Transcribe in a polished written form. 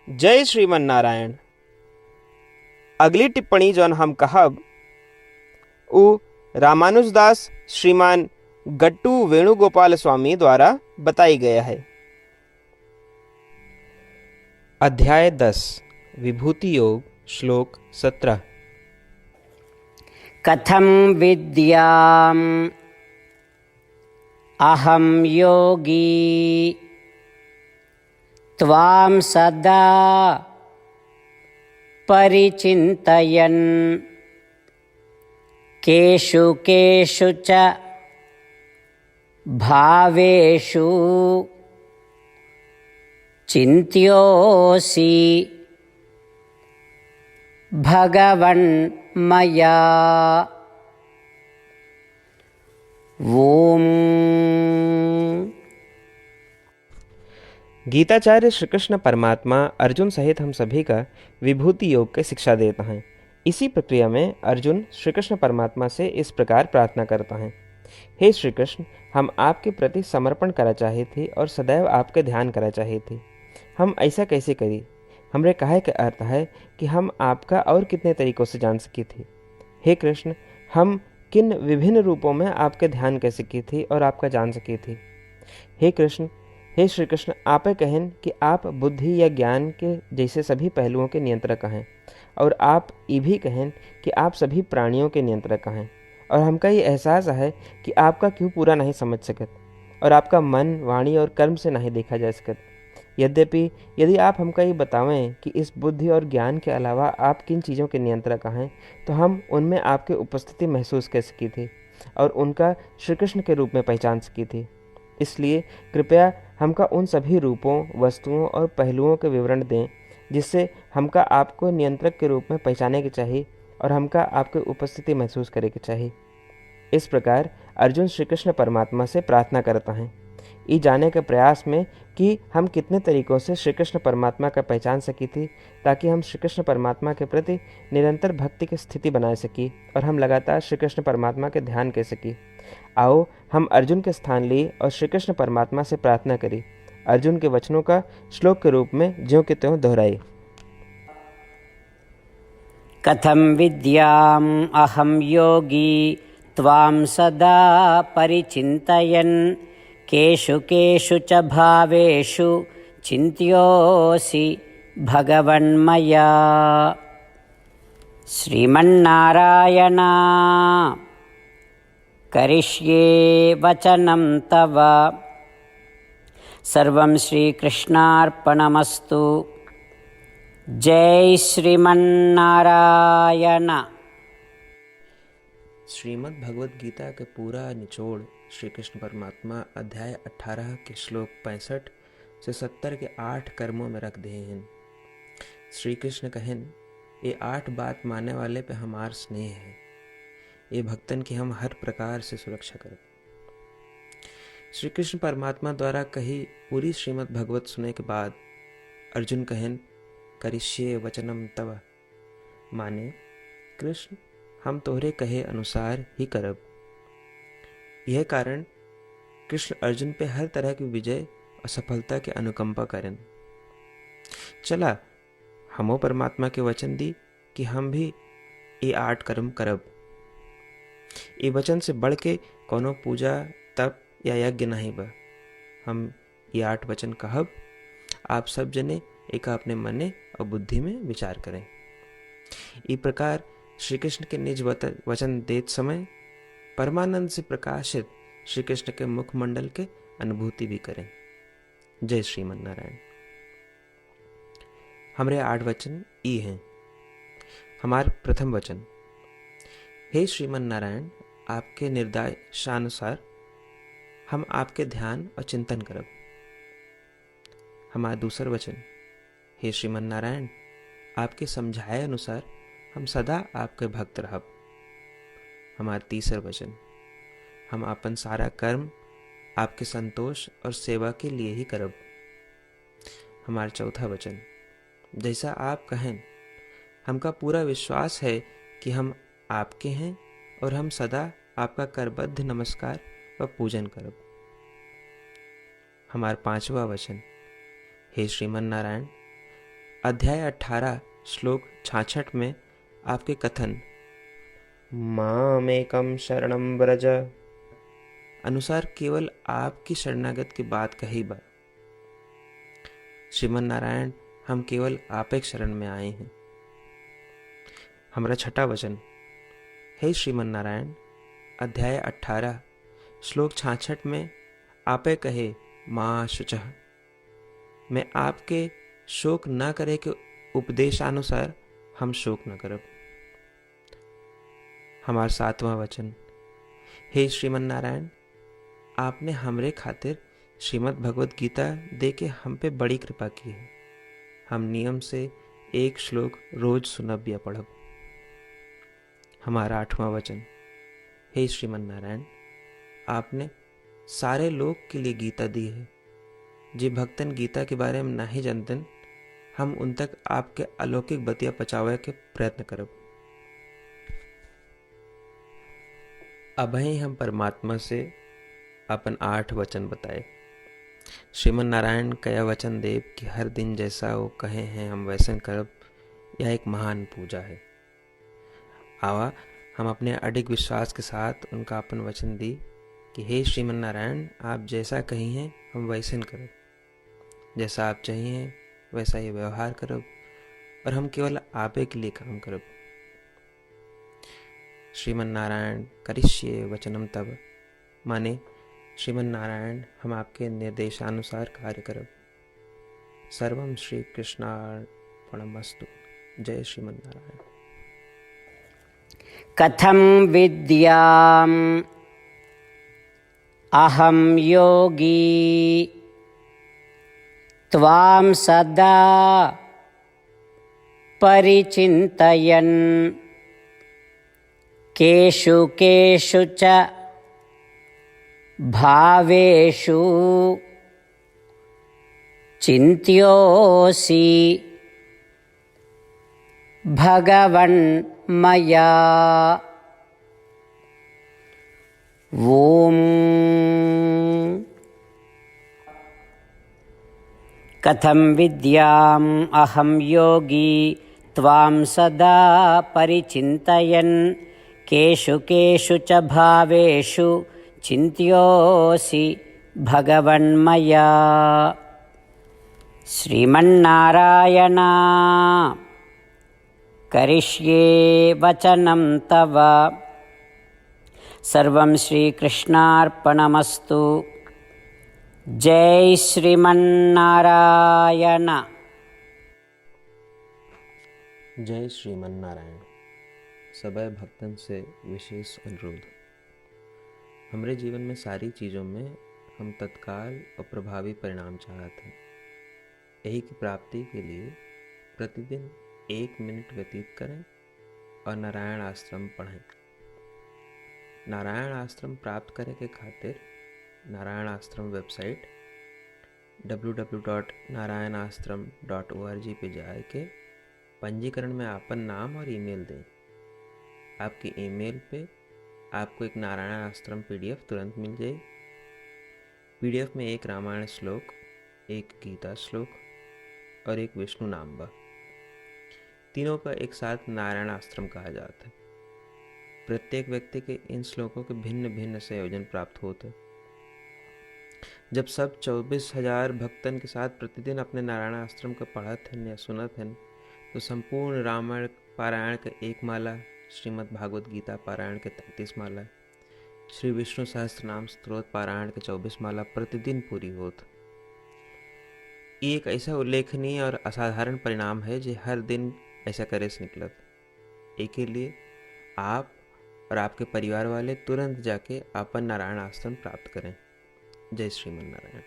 जय श्रीमन नारायण। अगली टिप्पणी जौन हम कहब उ रामानुजदास श्रीमान गट्टू वेणुगोपाल स्वामी द्वारा बताई गया है। अध्याय 10 विभूति योग श्लोक 17। कथं विद्याम् अहं योगी त्वां सदा परिचिन्तयन् केषु केषु च भावेषु चिन्त्योऽसि भगवन् मया। ओम। गीताचार्य श्री कृष्ण परमात्मा अर्जुन सहित हम सभी का विभूति योग की शिक्षा देता है। इसी प्रक्रिया में अर्जुन श्री कृष्ण परमात्मा से इस प्रकार प्रार्थना करता है, हे श्री कृष्ण, हम आपके प्रति समर्पण करा चाहे थे और सदैव आपके ध्यान करा चाहे थे। हम ऐसा कैसे करी? हमरे कहे के अर्थ है कि हम आपका और कितने तरीकों से जान सके थे। हे कृष्ण, हम किन विभिन्न रूपों में आपके ध्यान कर सके थे और आपका जान सके थे। हे कृष्ण, हे श्री कृष्ण, आप कहें कि आप बुद्धि या ज्ञान के जैसे सभी पहलुओं के नियंत्रक हैं, और आप ये भी कहें कि आप सभी प्राणियों के नियंत्रक हैं, और हमका ये एहसास है कि आपका क्यों पूरा नहीं समझ सकत और आपका मन, वाणी और कर्म से नहीं देखा जा सकत। यद्यपि यदि आप हमका ये बतावें कि इस बुद्धि और ज्ञान के अलावा आप किन चीज़ों के नियंत्रक हैं, तो हम उनमें आपकी उपस्थिति महसूस कर सकी थी और उनका श्री कृष्ण के रूप में पहचान सकी थी। इसलिए कृपया हमका उन सभी रूपों, वस्तुओं और पहलुओं के विवरण दें जिससे हमका आपको नियंत्रक के रूप में पहचाने के चाहिए और हमका आपकी उपस्थिति महसूस करे के चाहिए। इस प्रकार अर्जुन श्री कृष्ण परमात्मा से प्रार्थना करता है, ये जाने के प्रयास में कि हम कितने तरीकों से श्री कृष्ण परमात्मा का पहचान सकी थी, ताकि हम श्री कृष्ण परमात्मा के प्रति निरंतर भक्ति की स्थिति बना सकी और हम लगातार श्री कृष्ण परमात्मा के ध्यान कर सकी। आओ हम अर्जुन के स्थान लिए और श्री कृष्ण परमात्मा से प्रार्थना करी। अर्जुन के वचनों का श्लोक के रूप में ज्यों के त्यों दोहराए। कथं विद्याम् अहं योगी त्वां सदा परिचिन्तयन् केषु केषु च भावेषु चिन्त्योऽसि भगवन्मया। श्रीमन्नारायण करिष्ये वचनं तव। सर्वं श्रीकृष्णार्पणमस्तु। जय श्रीमन्नारायण। श्रीमद् भगवद गीता के पूरा निचोड़ श्री कृष्ण परमात्मा अध्याय 18 के श्लोक 65 से 70 के 8 कर्मों में रख दिए हैं। श्री कृष्ण कहें, ये 8 बात मानने वाले पे हमार स्नेह है, ये भक्तन की हम हर प्रकार से सुरक्षा करें। श्री कृष्ण परमात्मा द्वारा कही पूरी श्रीमद् भगवत सुने के बाद अर्जुन कहें, करिष्ये वचनम तव, माने कृष्ण, हम तोहरे कहे अनुसार ही करब। यह कारण कृष्ण अर्जुन पे हर तरह की विजय और सफलता के अनुकंपा करें। चला हमो परमात्मा के वचन दी कि हम भी ये 8 कर्म करब। ये वचन से बढ़ के कोनो पूजा, तप या यज्ञ नहीं बा। हम ये 8 वचन कहब, आप सब जने एक अपने मने और बुद्धि में विचार करें। इस प्रकार श्री कृष्ण के निज वचन देत समय परमानंद से प्रकाशित श्री कृष्ण के मुखमंडल के अनुभूति भी करें। जय श्रीमन नारायण। हमारे 8 वचन ई हैं। हमार प्रथम वचन, हे श्रीमन नारायण, आपके निर्देशानुसार हम आपके ध्यान और चिंतन करब। हमारा दूसर वचन, हे श्रीमन नारायण, आपके समझाए अनुसार हम सदा आपके भक्त रहब। हमारा तीसर वचन, हम अपन सारा कर्म आपके संतोष और सेवा के लिए ही करब। हमारा चौथा वचन, जैसा आप कहें, हमका पूरा विश्वास है कि हम आपके हैं और हम सदा आपका करबद्ध नमस्कार व पूजन करब। हमारा 5वां वचन, हे श्रीमन नारायण, अध्याय 18 श्लोक 66 में आपके कथन मामेकं शरणं व्रज अनुसार केवल आपकी शरणागत की बात कही बा। श्रीमन नारायण, हम केवल आप एक शरण में आए हैं। हमारा छठा वचन, हे श्रीमन नारायण, अध्याय 18 श्लोक 66 में आपे कहे माँ शुचः, मैं आपके शोक न करे के उपदेशानुसार हम शोक न करब। हमार सातवां वचन, हे श्रीमन नारायण, आपने हमरे खातिर श्रीमद् भगवत गीता दे के हम पे बड़ी कृपा की है। हम नियम से एक श्लोक रोज सुनब या पढ़ब। हमारा आठवां वचन, हे श्रीमन नारायण, आपने सारे लोग के लिए गीता दी है। जे भक्तन गीता के बारे में नहीं जानतन, हम उन तक आपके अलौकिक बतिया पहुंचावे के प्रयत्न करब। अभय हम परमात्मा से अपन 8 वचन बताए। श्रीमन नारायण कया वचन देव कि हर दिन जैसा वो कहे हैं हम वैसन करब, यह एक महान पूजा है। आवा हम अपने अडिग विश्वास के साथ उनका अपन वचन दी कि हे श्रीमन नारायण, आप जैसा कही हैं हम वैसन करब, जैसा आप चाहिए वैसा ही व्यवहार करब, और हम केवल आपे के लिए काम करब। श्रीमन नारायण करिष्ये वचनम तब, माने श्रीमन नारायण हम आपके निर्देशानुसार कार्य करब। सर्वम श्री कृष्णार्पणमस्तु। जय श्रीमन नारायण। कथं विद्याम् अहं योगी त्वां सदा परिचिन्तयन् केषु केषु च भावेषु चिन्त्योऽसि भगवन् मया। ॐ कथं विद्याम् अहं योगी त्वां सदा परिचिन्तयन् केषु केषु च भावेषु चिन्त्योऽसि भगवन्मया। श्रीमन्नारायण करिष्ये वचनं तव। सर्वं श्रीकृष्णार्पणमस्तु। जय श्रीमन्नारायण। जय श्रीमन नारायण। सबै भक्तन से विशेष अनुरोध, हमरे जीवन में सारी चीज़ों में हम तत्काल और प्रभावी परिणाम चाहते हैं। यही की प्राप्ति के लिए प्रतिदिन 1 मिनट व्यतीत करें और नारायण आश्रम पढ़ें। नारायण आश्रम प्राप्त करे के खातिर नारायण आश्रम वेबसाइट www.narayanashram.org पे जाए के पंजीकरण में आपन नाम और ईमेल दें। आपकी ईमेल पे आपको एक नारायण आश्रम PDF तुरंत मिल जाए। PDF में एक रामायण श्लोक, एक गीता श्लोक और एक विष्णु नाम बा। तीनों का एक साथ नारायण आश्रम कहा जाता है। प्रत्येक व्यक्ति के इन श्लोकों के भिन्न भिन्न संयोजन प्राप्त होते हैं। जब सब 24,000 भक्तन के साथ प्रतिदिन अपने नारायण आश्रम का पढ़त हैं या सुनत हैं, तो संपूर्ण रामायण पारायण के 1 माला, श्रीमद् भागवत गीता पारायण के 33 माला, श्री विष्णु सहस्त्रनाम स्तोत्र पारायण के 24 माला प्रतिदिन पूरी होत। ये एक ऐसा उल्लेखनीय और असाधारण परिणाम है जो हर दिन ऐसा करे से निकलत। एक के लिए आप और आपके परिवार वाले तुरंत जाके अपन नारायण आश्रम प्राप्त करें। जय श्रीमन नारायण।